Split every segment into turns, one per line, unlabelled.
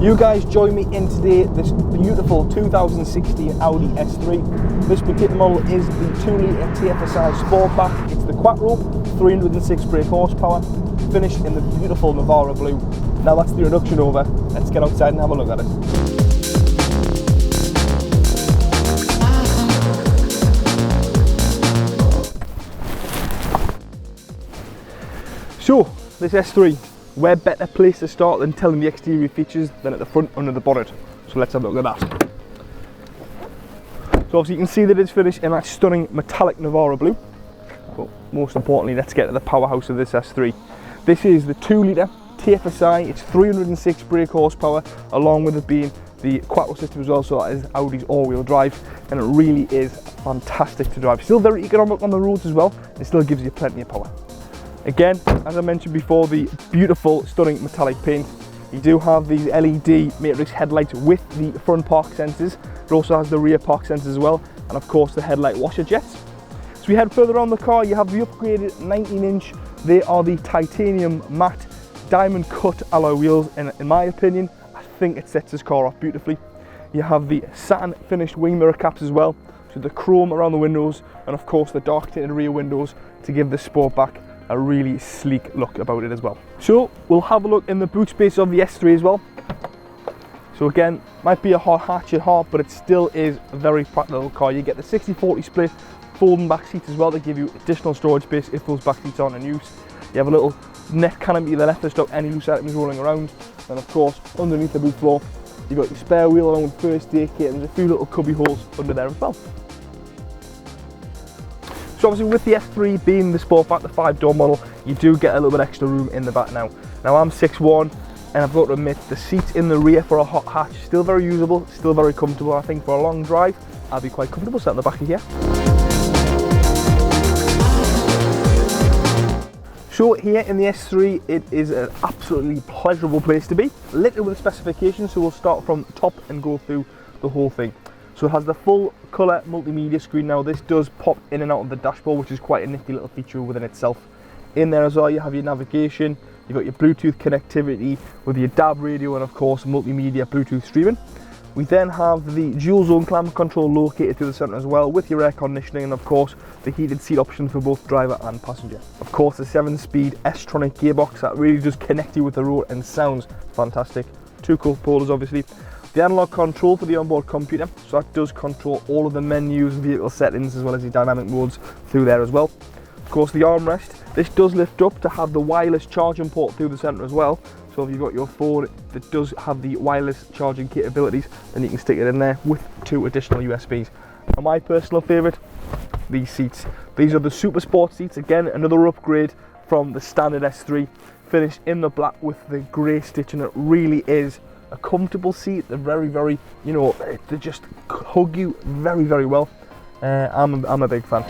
You guys join me in today this beautiful 2016 Audi S3. This particular model is the 2-litre TFSI Sportback. It's the Quattro, 306 brake horsepower, finished in the beautiful Navarra blue. Now that's the introduction over. Let's get outside and have a look at it. So, this S3, where better place to start than telling the exterior features than at the front under the bonnet. So let's have a look at that. So obviously you can see that it's finished in that stunning metallic Navarra blue. But most importantly, let's get to the powerhouse of this S3. This is the 2-litre TFSI, it's 306 brake horsepower, along with it being the Quattro system as well, so that is Audi's all-wheel drive, and it really is fantastic to drive. Still very economic on the roads as well, it still gives you plenty of power. Again, as I mentioned before, the beautiful, stunning metallic paint. You do have these LED matrix headlights with the front park sensors. It also has the rear park sensors as well, and of course the headlight washer jets. As we head further on the car, you have the upgraded 19-inch. They are the titanium matte diamond cut alloy wheels, and in my opinion, I think it sets this car off beautifully. You have the satin finished wing mirror caps as well, so the chrome around the windows, and of course the dark tinted rear windows to give the Sportback a really sleek look about it as well. So we'll have a look in the boot space of the S3 as well. So again, might be a hot hatch at heart, but it still is a very practical car. You get the 60-40 split folding back seats as well to give you additional storage space if those back seats aren't in use. You have a little net canopy to the left to stop any loose items rolling around, and of course underneath the boot floor you've got your spare wheel along with first aid kit, and there's a few little cubby holes under there as well. So obviously with the S3 being the Sportback, the 5-door model, you do get a little bit extra room in the back now. Now I'm 6'1", and I've got to admit the seats in the rear for a hot hatch, still very usable, still very comfortable. I think for a long drive, I'll be quite comfortable sat in the back of here. So here in the S3, it is an absolutely pleasurable place to be, littered with specifications, so we'll start from top and go through the whole thing. So it has the full colour multimedia screen. Now this does pop in and out of the dashboard, which is quite a nifty little feature within itself. In there as well you have your navigation, you've got your Bluetooth connectivity with your DAB radio, and of course multimedia Bluetooth streaming. We then have the dual zone climate control located through the centre as well, with your air conditioning, and of course the heated seat option for both driver and passenger. Of course the 7-speed S-tronic gearbox that really does connect you with the road and sounds fantastic. 2 cup holders obviously. The analog control for the onboard computer, so that does control all of the menus, vehicle settings, as well as the dynamic modes through there as well. Of course the armrest, this does lift up to have the wireless charging port through the centre as well. So if you've got your phone that does have the wireless charging capabilities, then you can stick it in there with 2 additional USBs. And my personal favourite, these seats. These are the Super Sport seats, again another upgrade from the standard S3, finished in the black with the grey stitching. It really is a comfortable seat. They're very, you know, they just hug you very well. I'm a big fan.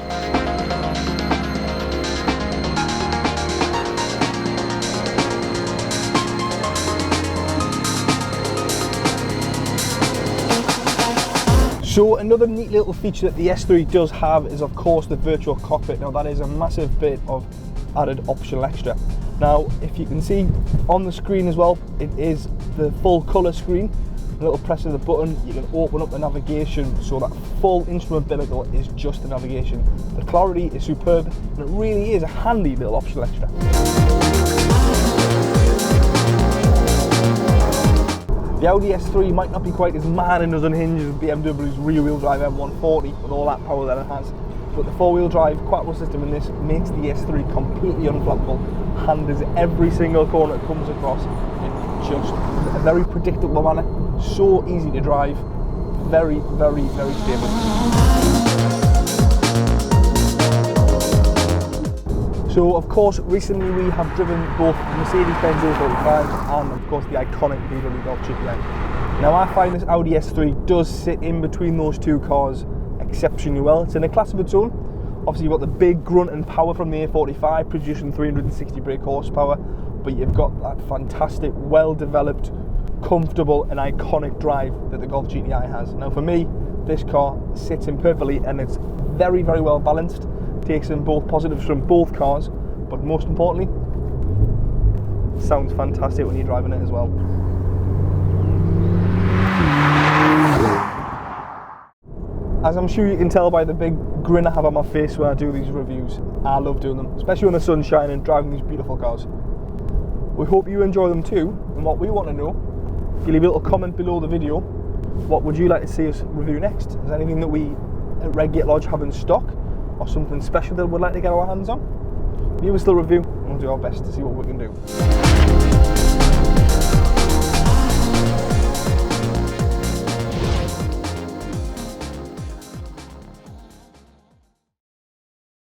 So another neat little feature that the S3 does have is of course the virtual cockpit. Now that is a massive bit of added optional extra. Now if you can see on the screen as well, it is the full colour screen. A little press of the button, you can open up the navigation, so that full instrument binnacle is just the navigation. The clarity is superb, and it really is a handy little optional extra. The Audi S3 might not be quite as mad and as unhinged as BMW's rear-wheel drive M140 with all that power that it has, but the 4-wheel drive Quattro system in this makes the S3 completely unflappable, handles every single corner it comes across in just a very predictable manner, so easy to drive, very stable. So of course recently we have driven both Mercedes-Benz A45 and of course the iconic VW Golf GTI. Now I find this Audi S3 does sit in between those 2 cars exceptionally well. It's in a class of its own. Obviously you've got the big grunt and power from the A45 producing 360 brake horsepower, but you've got that fantastic, well developed, comfortable and iconic drive that the Golf GTI has. Now for me, this car sits in perfectly, and it's very well balanced. Takes in both positives from both cars, but most importantly, sounds fantastic when you're driving it as well. As I'm sure you can tell by the big grin I have on my face when I do these reviews, I love doing them, especially when the sun's shining and driving these beautiful cars. We hope you enjoy them too, and what we want to know, if you leave a little comment below the video, what would you like to see us review next? Is there anything that we at Redgate Lodge have in stock, or something special that we'd like to get our hands on? Leave us the review and we'll do our best to see what we can do.